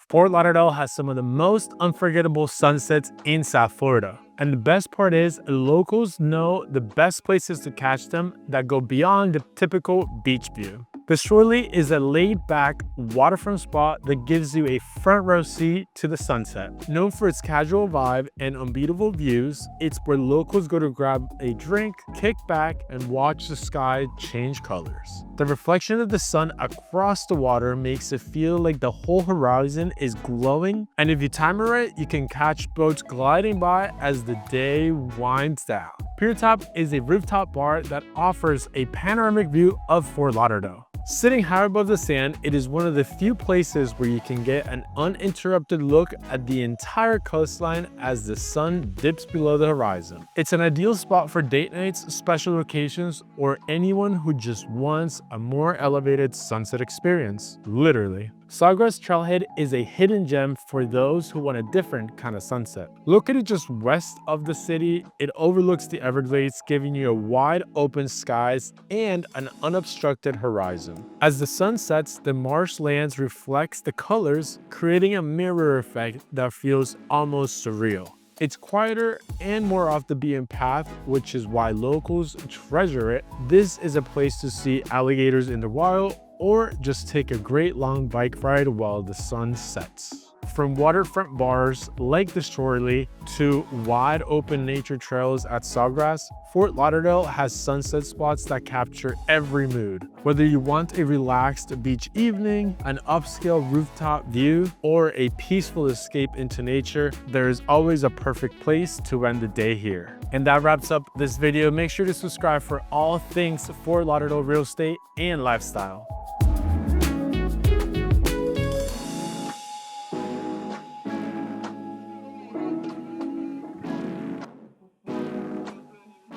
Fort Lauderdale has some of the most unforgettable sunsets in South Florida. And the best part is, locals know the best places to catch them that go beyond the typical beach view. The Shorely is a laid-back waterfront spot that gives you a front row seat to the sunset. Known for its casual vibe and unbeatable views, it's where locals go to grab a drink, kick back, and watch the sky change colors. The reflection of the sun across the water makes it feel like the whole horizon is glowing, and if you time it right, you can catch boats gliding by as the day winds down. Pier Top is a rooftop bar that offers a panoramic view of Fort Lauderdale. Sitting high above the sand, it is one of the few places where you can get an uninterrupted look at the entire coastline as the sun dips below the horizon. It's an ideal spot for date nights, special occasions, or anyone who just wants a more elevated sunset experience, literally. Sawgrass Trailhead is a hidden gem for those who want a different kind of sunset. Located just west of the city, it overlooks the Everglades, giving you a wide open skies and an unobstructed horizon. As the sun sets, the marshlands reflects the colors, creating a mirror effect that feels almost surreal. It's quieter and more off the beaten path, which is why locals treasure it. This is a place to see alligators in the wild, or just take a great long bike ride while the sun sets. From waterfront bars like the Shorely to wide open nature trails at Sawgrass, Fort Lauderdale has sunset spots that capture every mood. Whether you want a relaxed beach evening, an upscale rooftop view, or a peaceful escape into nature, there is always a perfect place to end the day here. And that wraps up this video. Make sure to subscribe for all things Fort Lauderdale real estate and lifestyle.